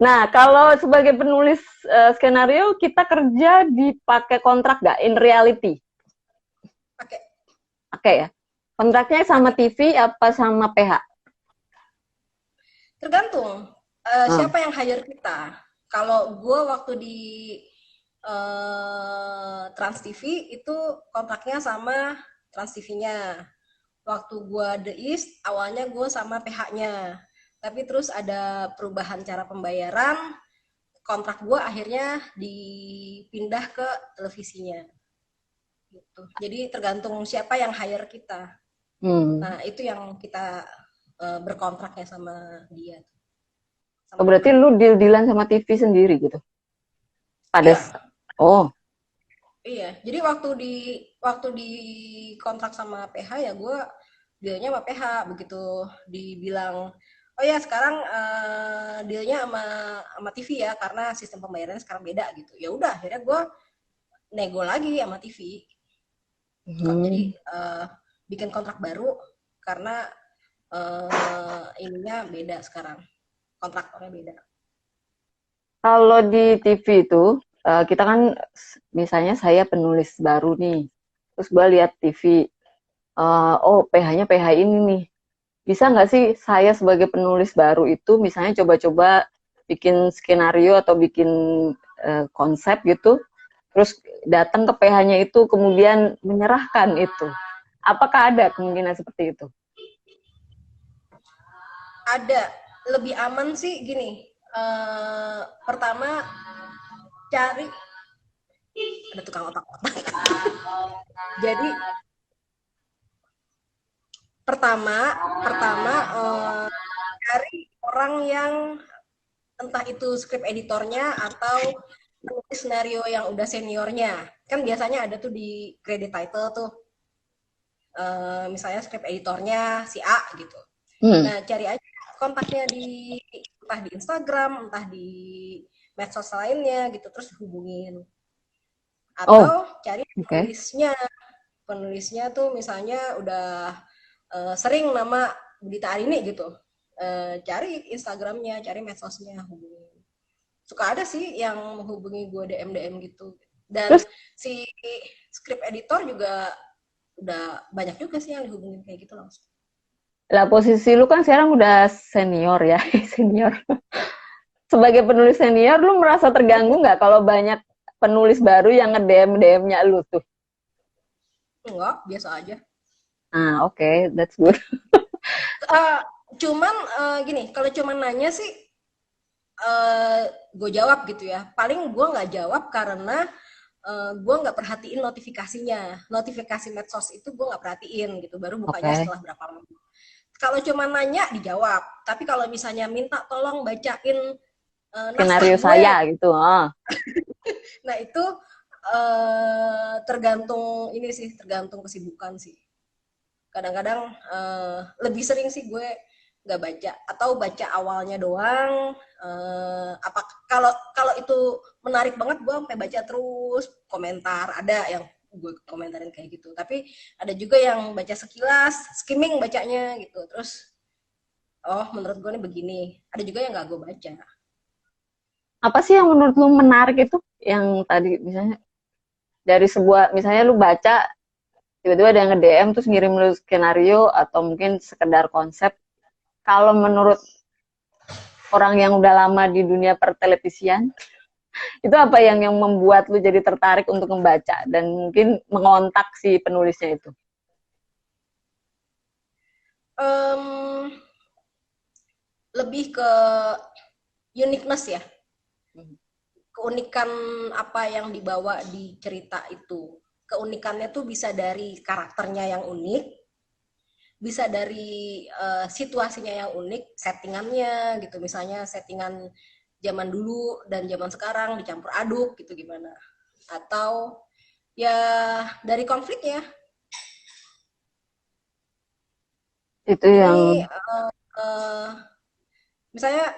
Nah, kalau sebagai penulis skenario, kita kerja dipakai kontrak nggak in reality? Pakai Pakai ya? Kontraknya sama pakai TV apa sama PH? tergantung Hmm. siapa yang hire kita. Kalau gue waktu di Trans TV itu kontraknya sama Trans TV-nya. Waktu gue The East awalnya gue sama PH-nya, tapi terus ada perubahan cara pembayaran, kontrak gue akhirnya dipindah ke televisinya gitu. Jadi tergantung siapa yang hire kita. Hmm. Nah itu yang kita berkontraknya sama dia, Oh, sama berarti PH. lu deal-dealan sama TV sendiri gitu? Pada Iya, oh, iya. Jadi waktu di kontrak sama PH ya gue dealnya sama PH. Begitu dibilang, oh ya sekarang dealnya sama TV ya karena sistem pembayarannya sekarang beda gitu. Ya udah akhirnya gue nego lagi sama TV. Jadi hmm. bikin kontrak baru karena ininya beda sekarang. Kontraktornya beda. Kalau di TV itu, kita kan misalnya saya penulis baru nih, terus gue lihat TV, oh PH-nya PH ini nih. Bisa nggak sih saya sebagai penulis baru itu misalnya coba-coba bikin skenario atau bikin konsep gitu, terus datang ke PH-nya itu kemudian menyerahkan itu. Apakah ada kemungkinan seperti itu? Ada lebih aman sih gini. Pertama cari ada tukang otak-otak. Jadi pertama pertama cari orang yang entah itu script editornya atau penulis skenario yang udah seniornya. Kan biasanya ada tuh di credit title tuh misalnya script editornya si A gitu. Hmm. Nah, cari aja kontaknya di entah di Instagram, entah di medsos lainnya gitu terus hubungin. Oh, Atau cari oke. Okay. penulisnya. Penulisnya tuh misalnya udah sering nama Budita Arini gitu. Cari Instagramnya, cari medsosnya, hubungin. Suka ada sih yang menghubungi gue DM gitu. Dan Terus si script editor juga udah banyak juga sih yang dihubungin kayak gitu langsung. lah posisi lu kan sekarang udah senior ya, senior. Sebagai penulis senior, lu merasa terganggu nggak kalau banyak penulis baru yang nge-DM DM-nya lu tuh? Enggak, biasa aja. Ah, oke, okay, that's good. Uh, cuman gini, kalau cuman nanya sih gue jawab gitu ya. Paling gue nggak jawab karena gue nggak perhatiin notifikasinya. Notifikasi medsos itu gue nggak perhatiin gitu. Baru Oke, bukanya okay. setelah berapa lama. Kalau cuma nanya dijawab. Tapi kalau misalnya minta tolong bacain naskah Skenario gue, saya gitu. Ah. nah itu tergantung ini sih, tergantung kesibukan sih. Kadang-kadang lebih sering sih gue nggak baca atau baca awalnya doang. Apa kalau kalau itu menarik banget gue sampai baca terus komentar ada yang gue komentarin kayak gitu tapi ada juga yang baca sekilas skimming bacanya gitu terus oh menurut gue nih begini ada juga yang nggak gue baca. Apa sih yang menurut lu menarik itu? Yang tadi misalnya dari sebuah, misalnya lu baca, tiba-tiba ada yang nge-DM terus ngirim lu skenario atau mungkin sekedar konsep. Kalau menurut orang yang udah lama di dunia pertelevisian, itu apa yang membuat lu jadi tertarik untuk membaca dan mungkin mengontak si penulisnya itu? um, Lebih ke uniqueness ya, keunikan apa yang dibawa di cerita itu. Keunikannya tuh bisa dari karakternya yang unik, bisa dari situasinya yang unik, settingannya gitu. Misalnya settingan zaman dulu dan zaman sekarang dicampur aduk gitu gimana. Atau ya dari konfliknya. Itu yang Ini uh, misalnya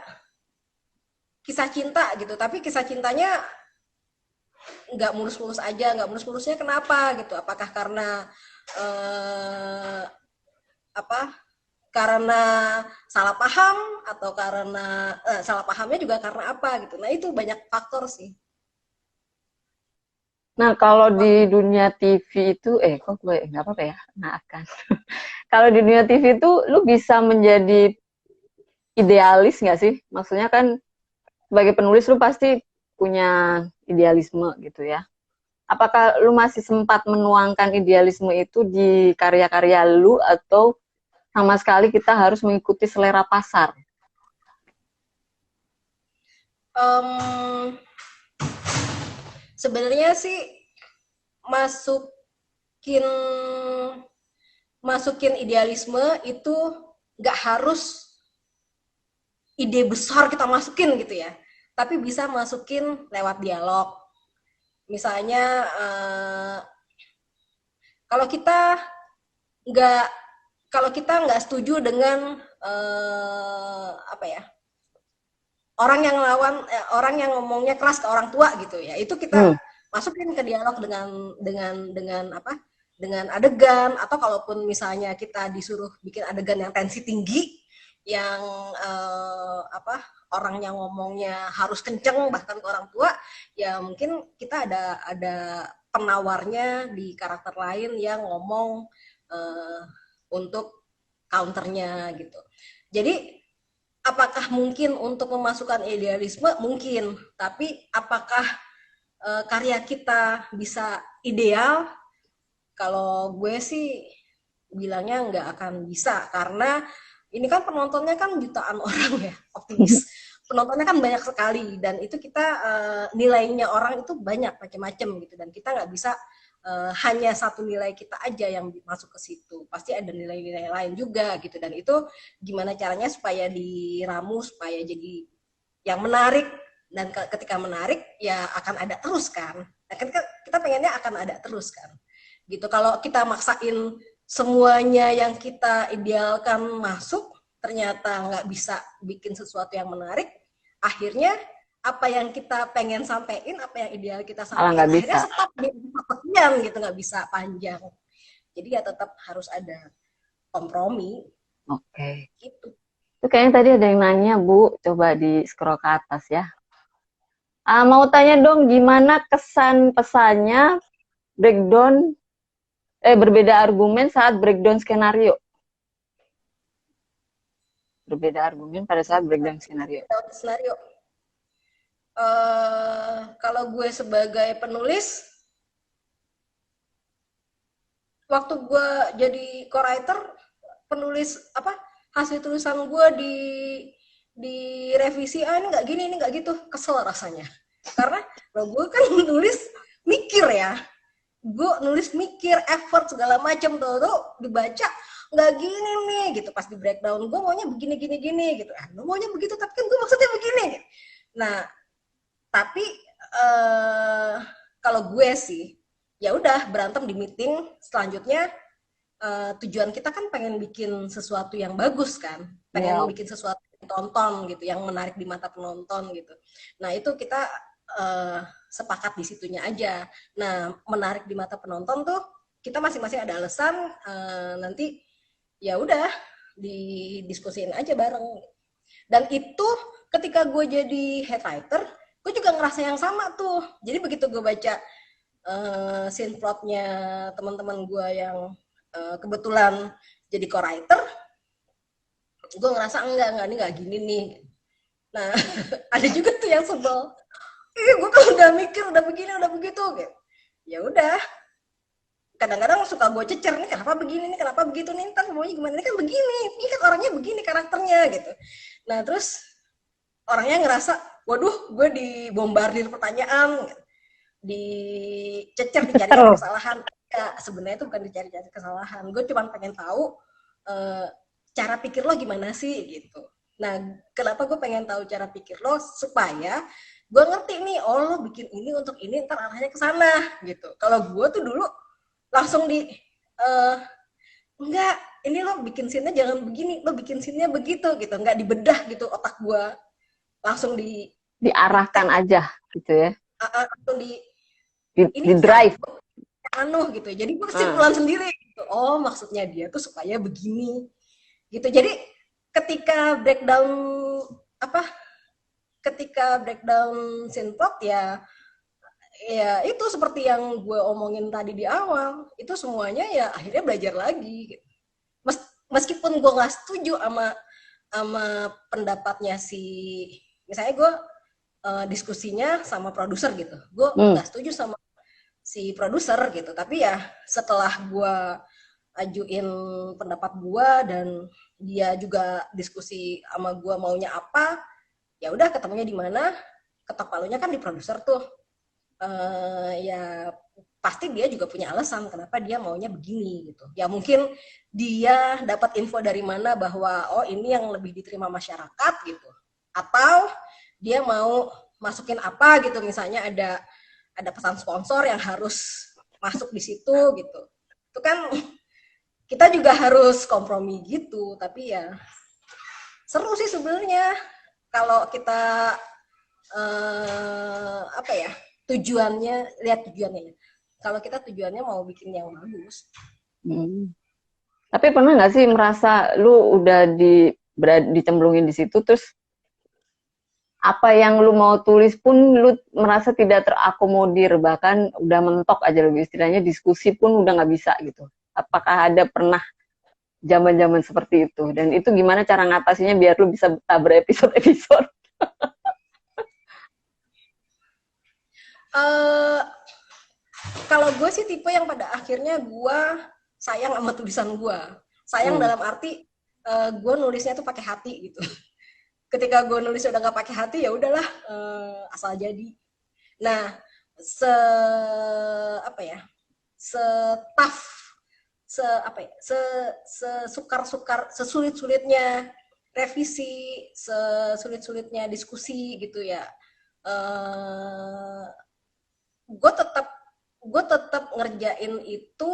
kisah cinta gitu, tapi kisah cintanya nggak mulus-mulus aja, nggak mulus-mulusnya kenapa gitu? Apakah karena eh, apa karena salah paham atau karena salah pahamnya juga karena apa gitu. Nah itu banyak faktor sih. Nah, kalau di dunia TV itu, kok gue nggak apa-apa ya, maafkan. Kalau di dunia TV itu, lu bisa menjadi idealis nggak sih? Maksudnya kan sebagai penulis lu pasti punya idealisme gitu ya. Apakah lu masih sempat menuangkan idealisme itu di karya-karya lu atau sama sekali kita harus mengikuti selera pasar? Um, Sebenarnya sih masukin masukin idealisme itu nggak harus ide besar kita masukin gitu ya, tapi bisa masukin lewat dialog. Misalnya kalau kita nggak kalau kita nggak setuju dengan apa ya, orang yang ngomongnya keras ke orang tua gitu ya, itu kita masukin ke dialog dengan apa, dengan adegan. Atau kalaupun misalnya kita disuruh bikin adegan yang tensi tinggi, yang apa, orang yang ngomongnya harus kenceng bahkan ke orang tua, ya mungkin kita ada penawarnya di karakter lain yang ngomong untuk counternya gitu. Jadi apakah mungkin untuk memasukkan idealisme? Mungkin, tapi apakah karya kita bisa ideal? Kalau gue sih bilangnya nggak akan bisa, karena ini kan penontonnya kan jutaan orang ya, optimis. Penontonnya kan banyak sekali, dan itu kita nilainya orang itu banyak macam-macam gitu, dan kita nggak bisa hanya satu nilai kita aja yang masuk ke situ, pasti ada nilai-nilai lain juga gitu. Dan itu gimana caranya supaya diramu supaya jadi yang menarik, dan ketika menarik ya akan ada terus kan. Nah, kita pengennya akan ada terus kan gitu. Kalau kita maksain semuanya yang kita idealkan masuk, ternyata nggak bisa bikin sesuatu yang menarik, akhirnya apa yang kita pengen sampein, apa yang ideal kita sampein, akhirnya Bisa. stop di sekian gitu, nggak bisa panjang. Jadi ya tetap harus ada kompromi. Oke. Gitu. Itu kayaknya tadi ada yang nanya, Bu. Coba di scroll ke atas ya. Mau tanya dong, gimana kesan pesannya breakdown, berbeda argumen saat breakdown skenario? Berbeda argumen pada saat breakdown skenario. Skenario. Kalau gue sebagai penulis, waktu gue jadi co-writer, penulis apa, hasil tulisan gue di revisi, ini nggak gini, ini nggak gitu, kesel rasanya. Karena gue kan nulis mikir ya, gue nulis mikir, effort segala macam, tuh dibaca nggak gini nih gitu, pas di breakdown gue maunya begini gini gini gitu, lu maunya begitu tapi kan gue maksudnya begini. Nah tapi kalau gue sih ya udah berantem di meeting selanjutnya. Tujuan kita kan pengen bikin sesuatu yang bagus kan, pengen bikin sesuatu yang tonton gitu, yang menarik di mata penonton gitu. Nah itu kita sepakat di situnya aja. Nah menarik di mata penonton tuh kita masing-masing ada alasan, nanti ya udah didiskusiin aja bareng. Dan itu ketika gue jadi head writer, gue juga ngerasa yang sama tuh. Jadi begitu gue baca scene plotnya teman-teman gue yang kebetulan jadi co-writer, gue ngerasa enggak ini nggak gini nih. Nah ada juga tuh yang sebel, gue kan udah mikir udah begini udah begitu gitu. Ya udah, kadang-kadang suka gue cecer, nih kenapa begini nih, kenapa begitu nih, ntar maunya gimana, ini kan begini, ini kan orangnya begini karakternya gitu. Nah terus orangnya ngerasa, waduh gue dibombardir pertanyaan, dicecer, dicari-cari kesalahan. Ya sebenarnya itu bukan dicari-cari kesalahan, gue cuma pengen tahu cara pikir lo gimana sih gitu. Nah kenapa gue pengen tahu cara pikir lo, supaya gue ngerti nih, oh lo bikin ini untuk ini, ntar arahnya ke sana gitu. Kalau gue tuh dulu langsung enggak, ini lo bikin scene-nya jangan begini, lo bikin scene-nya begitu gitu, enggak dibedah gitu otak gue, langsung diarahkan aja gitu ya, langsung di drive gitu. Jadi gue kesimpulan sendiri gitu. Oh maksudnya dia tuh supaya begini gitu. Jadi ketika breakdown apa ketika breakdown Sinprot ya itu seperti yang gue omongin tadi di awal, itu semuanya ya akhirnya belajar lagi gitu. Meskipun gue nggak setuju sama pendapatnya si, misalnya gue diskusinya sama produser gitu, gue nggak setuju sama si produser gitu, tapi ya setelah gue ajuin pendapat gue dan dia juga diskusi sama gue maunya apa, ya udah ketemunya di mana, ketok palunya kan di produser tuh. Ya pasti dia juga punya alasan kenapa dia maunya begini gitu. Ya mungkin dia dapat info dari mana bahwa oh ini yang lebih diterima masyarakat gitu. Atau dia mau masukin apa gitu, misalnya ada pesan sponsor yang harus masuk di situ gitu. Itu kan kita juga harus kompromi gitu, tapi ya seru sih sebenarnya kalau kita apa ya, tujuannya, lihat tujuannya ya. Kalau kita tujuannya mau bikin yang bagus. Tapi pernah nggak sih merasa lu udah dicemplungin di situ, terus apa yang lu mau tulis pun lu merasa tidak terakomodir, bahkan udah mentok aja lebih istilahnya, diskusi pun udah nggak bisa gitu. Apakah ada pernah zaman-zaman seperti itu? Dan itu gimana cara ngatasinya biar lu bisa betah berepisode-episode? Kalau gue sih tipe yang pada akhirnya gue sayang sama tulisan gue. Sayang dalam arti gue nulisnya tuh pakai hati gitu. Ketika gue nulis udah nggak pakai hati ya udahlah, asal jadi. Nah, apa ya, tough, apa ya, sesukar-sukar, sesulit-sulitnya revisi, sesulit-sulitnya diskusi gitu ya. Gue tetap ngerjain itu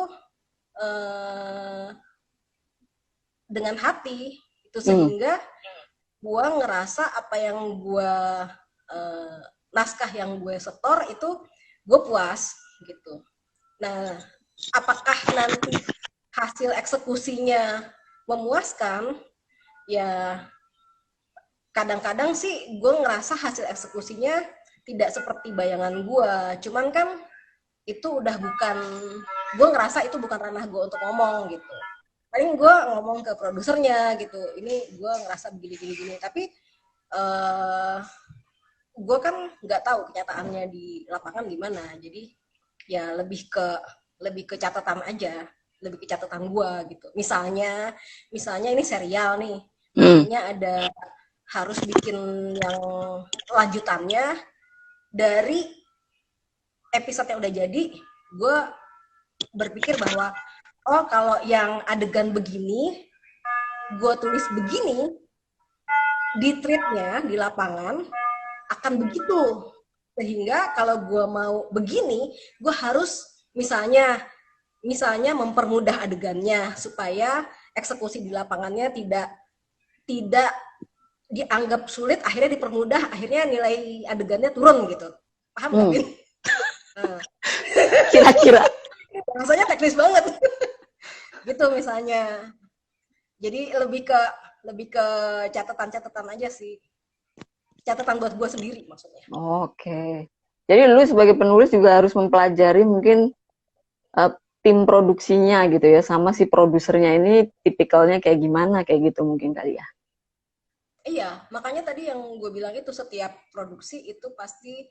dengan hati itu, sehingga gue ngerasa apa yang gue naskah yang gue setor itu gue puas gitu. Nah, apakah nanti hasil eksekusinya memuaskan? Ya kadang-kadang sih gue ngerasa hasil eksekusinya tidak seperti bayangan gue. Cuman kan itu udah bukan, gue ngerasa itu bukan ranah gue untuk ngomong gitu. Paling gue ngomong ke produsernya gitu, ini gue ngerasa begini-gini. Tapi gue kan nggak tahu kenyataannya di lapangan gimana. Jadi ya lebih ke catatan aja, lebih ke catatan gue gitu. Misalnya ini serial nih, nantinya ada harus bikin yang lanjutannya dari episode yang udah jadi. Gue berpikir bahwa oh kalau yang adegan begini gue tulis begini, di treatnya di lapangan akan begitu, sehingga kalau gue mau begini gue harus misalnya mempermudah adegannya supaya eksekusi di lapangannya tidak dianggap sulit, akhirnya dipermudah, akhirnya nilai adegannya turun gitu. Paham nggak, Bin? Kira-kira rasanya teknis banget gitu misalnya. Jadi lebih ke catatan aja sih, catatan buat gue sendiri maksudnya. Oke. Jadi lu sebagai penulis juga harus mempelajari mungkin tim produksinya gitu ya, sama si produsernya ini tipikalnya kayak gimana, kayak gitu mungkin kali ya. Iya, makanya tadi yang gue bilang itu, setiap produksi itu pasti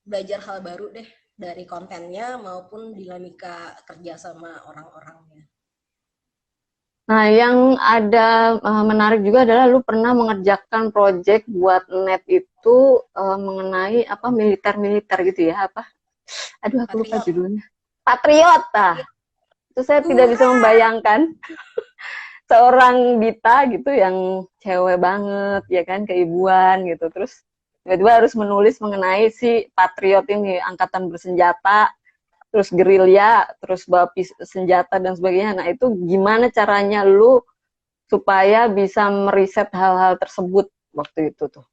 belajar hal baru deh, dari kontennya maupun dinamika kerja sama orang-orangnya. Nah, yang ada menarik juga adalah lu pernah mengerjakan project buat net itu mengenai apa, militer gitu ya, apa? Aduh, aku lupa Patriot. judulnya. Patriot, itu saya tidak bisa membayangkan seorang Dita gitu yang cewek banget ya kan, keibuan gitu, terus tiba-tiba harus menulis mengenai si patriot ini, angkatan bersenjata, terus gerilya, terus bawa senjata dan sebagainya. Nah itu gimana caranya lu supaya bisa meriset hal-hal tersebut waktu itu tuh?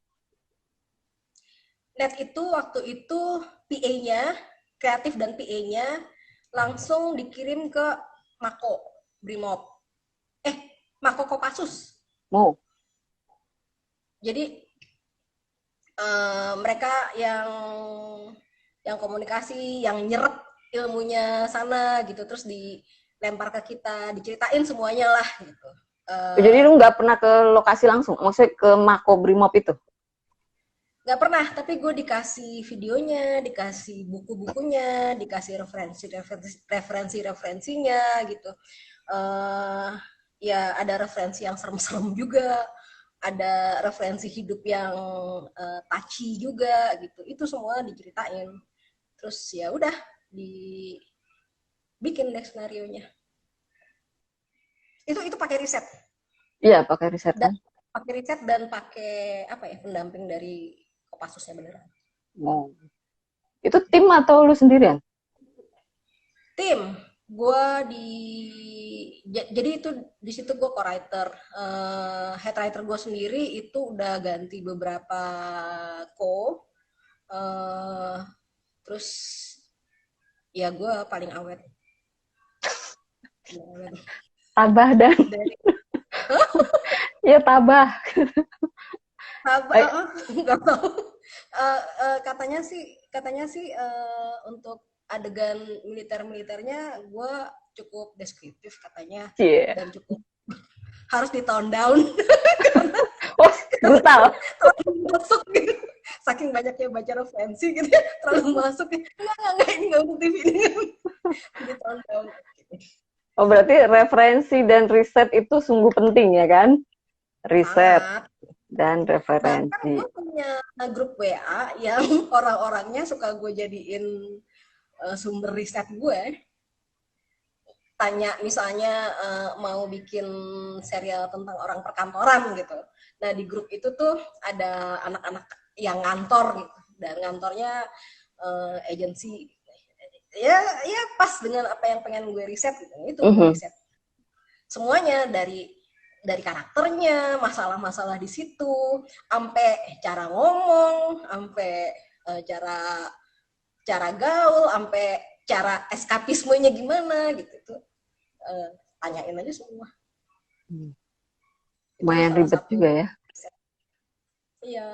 Net itu waktu itu PA-nya, kreatif dan PA-nya langsung dikirim ke Mako Brimob. Mako Kopassus. Mau. Jadi mereka yang komunikasi, yang nyerap ilmunya sana gitu, terus dilempar ke kita, diceritain semuanya lah gitu. Jadi lu nggak pernah ke lokasi langsung, maksudnya ke Makobrimob itu? Nggak pernah, tapi gue dikasih videonya, dikasih buku-bukunya, dikasih referensinya gitu. Uh, ya ada referensi yang serem-serem juga, ada referensi hidup yang touchy juga gitu. Itu semua diceritain. Terus ya udah dibikin deh skenario nya. Itu pakai riset. Iya, pakai riset Dan kan. pakai riset dan pakai apa ya, pendamping dari Kopassusnya beneran. Mau. Itu tim atau lu sendirian? Tim, gue jadi itu di situ gue co-writer. Head writer gue sendiri itu udah ganti beberapa co. Uh, terus ya gue paling awet. Tabah dan Dari ya tabah. nggak tahu. Katanya sih untuk adegan militernya gue cukup deskriptif katanya, Yeah. dan cukup harus di tone down Oh, brutal. terlalu masuk gitu. Saking banyaknya baca referensi gitu ya, terlalu masuk. Enggak, ini nggak untuk TV ini. Di tone down. Oh, berarti referensi dan riset itu sungguh penting ya kan? Riset Sangat. dan Bahkan referensi. gue punya grup WA yang orang-orangnya suka gue jadiin sumber riset gue. Tanya misalnya mau bikin serial tentang orang perkantoran gitu. Nah di grup itu tuh ada anak-anak yang ngantor gitu, dan ngantornya agensi. Ya pas dengan apa yang pengen gue riset gitu. Itu gue riset semuanya, dari karakternya, masalah-masalah di situ, sampai cara ngomong, sampai cara cara gaul, sampai cara eskapismenya gimana gitu. Itu tanyain aja semua. Itu Lumayan salah ribet satu. juga ya. Iya.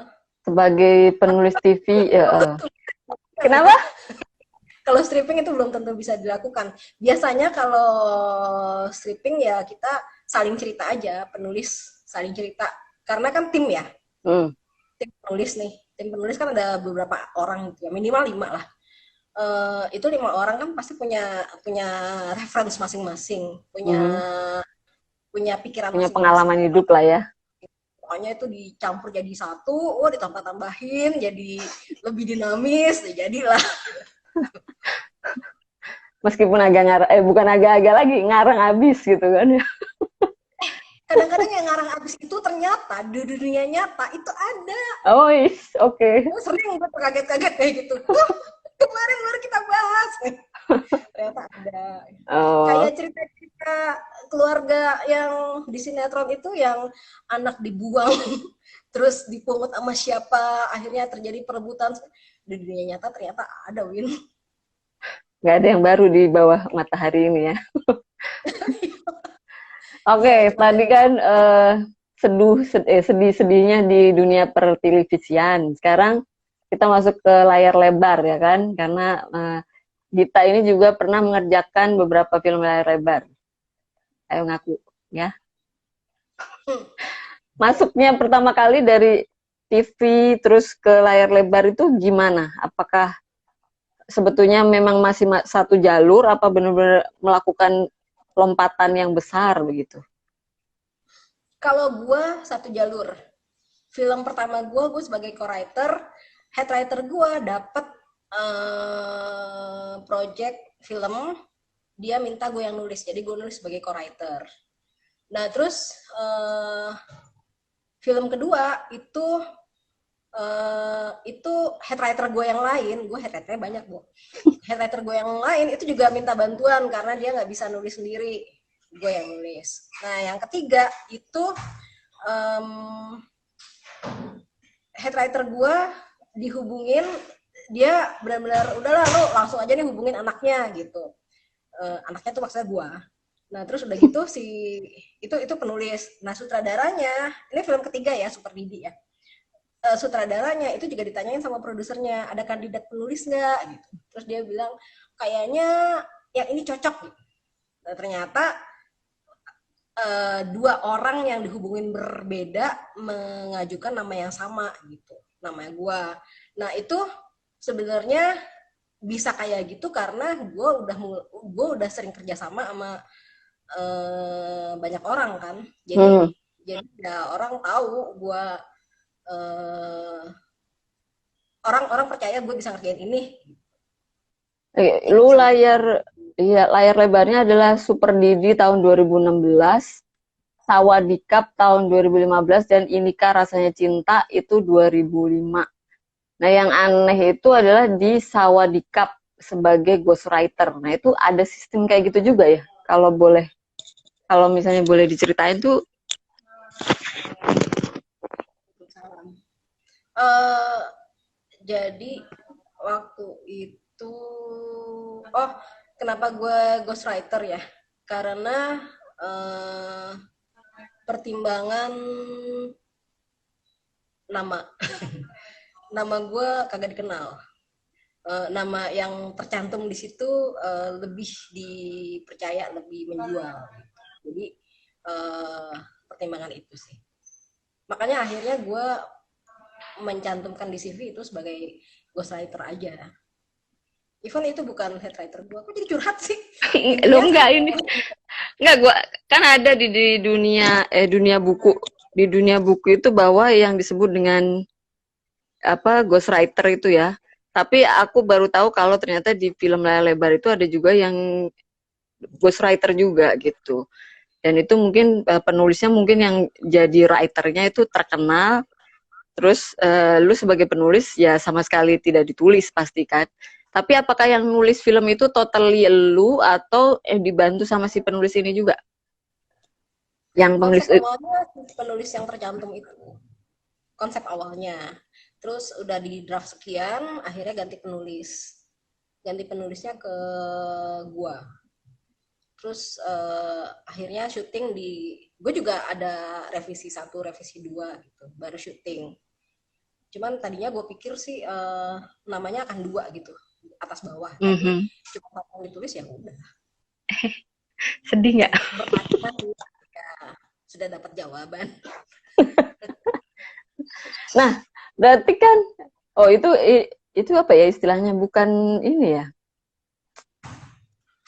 Sebagai penulis TV, ya. Kenapa? Kalau stripping itu belum tentu bisa dilakukan. Biasanya kalau stripping ya kita saling cerita aja, penulis saling cerita. Karena kan tim ya, tim penulis nih. Tim penulis kan ada beberapa orang gitu ya, minimal 5 lah. Itu 5 orang kan pasti punya reference masing-masing, punya pikiran Punya masing-masing. pengalaman hidup lah ya. Pokoknya itu dicampur jadi satu, ditambah-tambahin jadi lebih dinamis, jadilah. Meskipun agak ngarang, bukan agak-agak lagi, ngarang abis gitu kan ya. Kadang-kadang yang ngarang abis itu ternyata di dunia nyata itu ada. Oh, oke. Sering gue kaget-kaget kayak gitu. Kemarin baru kita bahas. Ternyata ada. Kayak cerita-cerita keluarga yang di sinetron itu, yang anak dibuang terus dipungut sama siapa, akhirnya terjadi perebutan. Di dunia nyata ternyata ada, Win. Nggak ada yang baru di bawah matahari ini ya. Oke, tadi kan sedih-sedihnya di dunia pertelevisian. Sekarang kita masuk ke layar lebar ya kan, karena Gita ini juga pernah mengerjakan beberapa film layar lebar. Ayo ngaku ya. Masuknya pertama kali dari TV terus ke layar lebar itu gimana? Apakah sebetulnya memang masih satu jalur, apa benar-benar melakukan lompatan yang besar begitu? Kalau gue satu jalur. Film pertama gue sebagai co-writer, head writer gue dapet project film, dia minta gue yang nulis, jadi gue nulis sebagai co-writer. Nah terus film kedua itu head writer gue yang lain, gue head writernya banyak, Bu. Head writer gue yang lain itu juga minta bantuan karena dia nggak bisa nulis sendiri, gue yang nulis. Nah yang ketiga itu head writer gue dihubungin, dia benar-benar udahlah lo langsung aja nih hubungin anaknya gitu. Anaknya tuh maksudnya gue. Nah, terus udah gitu si itu penulis. Nah, sutradaranya, ini film ketiga ya, Super Didi ya. Sutradaranya itu juga ditanyain sama produsernya, ada kandidat penulis nggak gitu. Terus dia bilang kayaknya yang ini cocok gitu. Nah, ternyata dua orang yang dihubungin berbeda mengajukan nama yang sama gitu, namanya gua. Nah, itu sebenarnya bisa kayak gitu karena gue udah sering kerjasama sama banyak orang kan, Hmm. jadi ya orang tahu gue, eh, orang-orang percaya gue bisa ngerjain ini. Jadi Lu bisa layar, dipercaya. iya, layar lebarnya adalah Super Didi tahun 2016, Sawadikap tahun 2015, dan Inika Rasanya Cinta itu 2005. Nah, yang aneh itu adalah di Sawadikap sebagai ghostwriter. Nah, itu ada sistem kayak gitu juga ya? Kalau boleh, kalau misalnya boleh diceritain tuh. Eh, jadi waktu itu, oh, kenapa gue ghostwriter ya? Karena eh, pertimbangan nama. Nama gue kagak dikenal. Nama yang tercantum di situ lebih dipercaya, lebih menjual. Jadi pertimbangan itu sih. Makanya akhirnya gue mencantumkan di CV itu sebagai ghostwriter aja. Even itu bukan head writer gue. Kok jadi curhat sih? Lo Intinya enggak ini, enggak, gua kan ada di dunia, dunia buku. Di dunia buku itu bahwa yang disebut dengan apa, ghostwriter itu ya. Tapi aku baru tahu kalau ternyata di film layar lebar itu ada juga yang ghostwriter juga gitu. Dan itu mungkin penulisnya mungkin yang jadi writernya itu terkenal. Terus lu sebagai penulis ya sama sekali tidak ditulis pasti kan. Tapi apakah yang nulis film itu totally lu atau dibantu sama si penulis ini juga? Yang penulis konsep awalnya penulis yang tercantum itu. Konsep awalnya. Terus udah di draft sekian, akhirnya ganti penulis. Ganti penulisnya ke gua. Terus akhirnya syuting di, gue juga ada revisi satu, revisi dua gitu, baru syuting. Cuman tadinya gue pikir sih namanya akan dua gitu, atas bawah. Tapi Mhm. cuma satu yang ditulis ya udah. Sedih nggak? Bertanya ya, sudah dapat jawaban. Nah, berarti kan, oh itu apa ya istilahnya, bukan ini ya,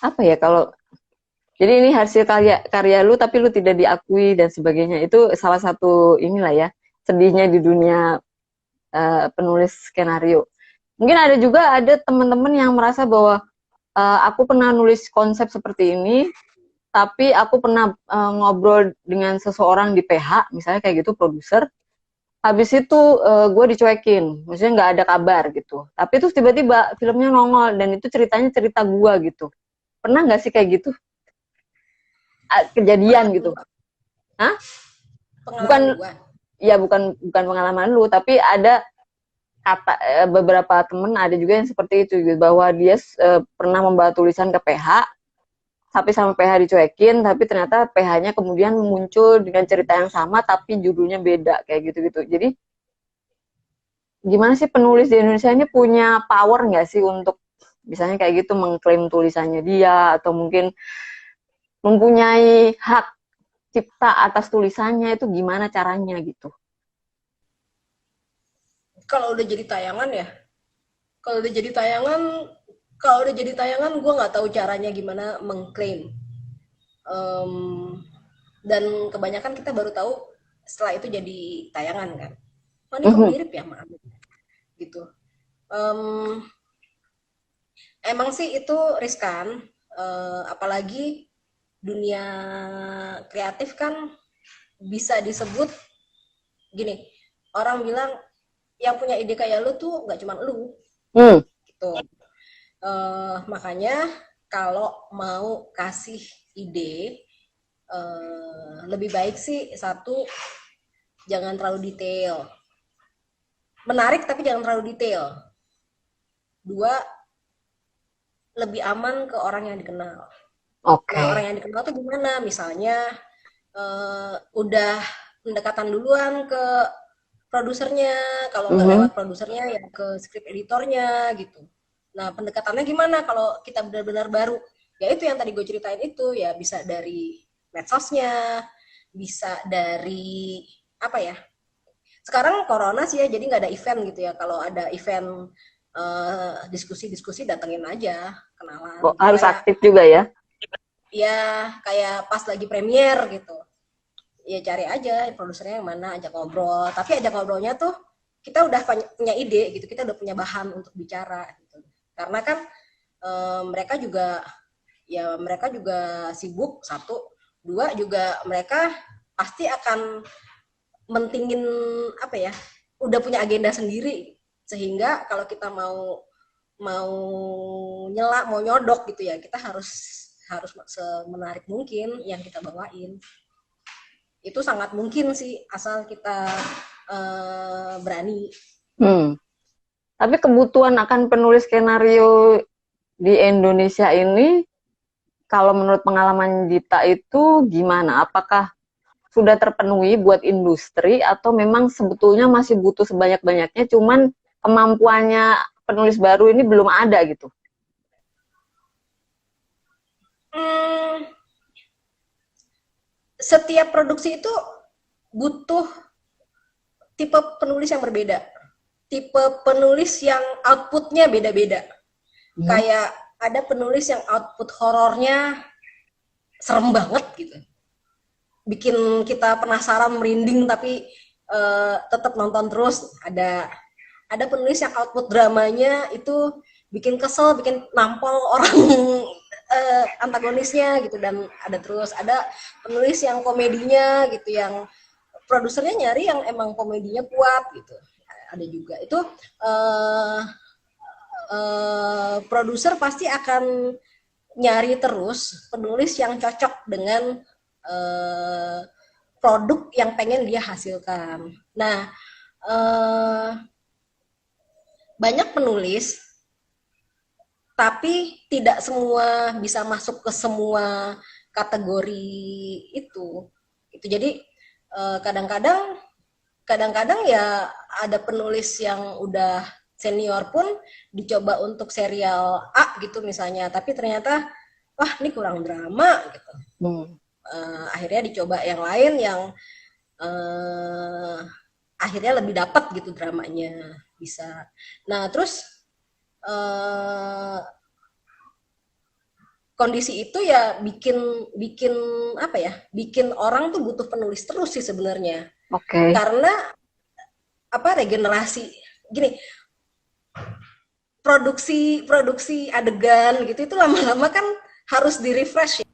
apa ya kalau, jadi ini hasil karya karya lu tapi lu tidak diakui dan sebagainya, itu salah satu inilah ya, sedihnya di dunia penulis skenario. Mungkin ada juga ada teman-teman yang merasa bahwa aku pernah nulis konsep seperti ini, tapi aku pernah ngobrol dengan seseorang di PH, misalnya kayak gitu, produser. Habis itu gue dicuekin, maksudnya nggak ada kabar gitu. Tapi terus tiba-tiba filmnya nongol dan itu ceritanya cerita gue gitu. Pernah nggak sih kayak gitu? Kejadian Pengalaman gitu? gua, Hah? pengalaman Bukan, gua. ya bukan pengalaman lu, tapi ada kata beberapa temen ada juga yang seperti itu gitu, bahwa dia pernah membawa tulisan ke PH, tapi sama PH dicuekin, tapi ternyata PH-nya kemudian muncul dengan cerita yang sama tapi judulnya beda kayak gitu-gitu. Jadi gimana sih penulis di Indonesia ini punya power nggak sih untuk misalnya kayak gitu mengklaim tulisannya dia, atau mungkin mempunyai hak cipta atas tulisannya, itu gimana caranya gitu? Kalau udah jadi tayangan ya, kalau udah jadi tayangan, kalau udah jadi tayangan, gue nggak tahu caranya gimana mengklaim. Em, dan kebanyakan kita baru tahu setelah itu jadi tayangan kan. Oh, ini kok Mhm. mirip ya, maaf gitu. Em, Emang sih itu riskan, apalagi dunia kreatif kan bisa disebut gini, orang bilang yang punya ide kayak lu tuh nggak cuma lu Hmm. gitu. Makanya kalau mau kasih ide, lebih baik sih satu, jangan terlalu detail, menarik tapi jangan terlalu detail. Dua, lebih aman ke orang yang dikenal. Oke. Nah, orang yang dikenal tuh gimana? Misalnya udah pendekatan duluan ke produsernya, kalau nggak Mhm. lewat produsernya ya ke script editornya gitu. Nah, pendekatannya gimana kalau kita benar-benar baru? Ya itu yang tadi gue ceritain itu, ya bisa dari medsosnya, bisa dari apa ya? Sekarang corona sih ya, jadi nggak ada event gitu ya. Kalau ada event diskusi-diskusi datengin aja, kenalan Kok gitu. harus Kayak aktif juga ya? kayak pas lagi premier gitu. Ya cari aja produsernya yang mana, ajak ngobrol. Tapi ajak ngobrolnya tuh kita udah punya ide gitu, kita udah punya bahan untuk bicara gitu. Karena kan mereka juga sibuk, satu, dua juga mereka pasti akan mentingin apa ya, udah punya agenda sendiri, sehingga kalau kita mau mau nyela, mau nyodok gitu ya, kita harus harus semenarik mungkin yang kita bawain. Itu sangat mungkin sih asal kita berani. Hmm. Tapi kebutuhan akan penulis skenario di Indonesia ini, kalau menurut pengalaman Dita itu gimana? Apakah sudah terpenuhi buat industri atau memang sebetulnya masih butuh sebanyak-banyaknya, cuman kemampuannya penulis baru ini belum ada gitu? Hmm, Setiap produksi itu butuh tipe penulis yang berbeda, tipe penulis yang outputnya beda-beda. Hmm. Kayak ada penulis yang output horornya serem banget gitu, bikin kita penasaran, merinding, tapi tetap nonton terus. Ada penulis yang output dramanya itu bikin kesel, bikin nampol orang antagonisnya gitu. Dan ada penulis yang komedinya gitu, yang produsernya nyari yang emang komedinya kuat gitu. Ada juga itu produser pasti akan nyari terus penulis yang cocok dengan eh, produk yang pengen dia hasilkan. Nah, banyak penulis, tapi tidak semua bisa masuk ke semua kategori itu. Itu jadi kadang-kadang kadang-kadang ya ada penulis yang udah senior pun dicoba untuk serial A gitu misalnya, tapi ternyata wah ini kurang drama gitu. Hmm. Akhirnya dicoba yang lain yang uh, akhirnya lebih dapat gitu dramanya bisa. Nah terus uh, kondisi itu ya bikin bikin apa ya, bikin orang tuh butuh penulis terus sih sebenarnya, Oke. karena apa, regenerasi gini, produksi produksi adegan gitu itu lama-lama kan harus di refresh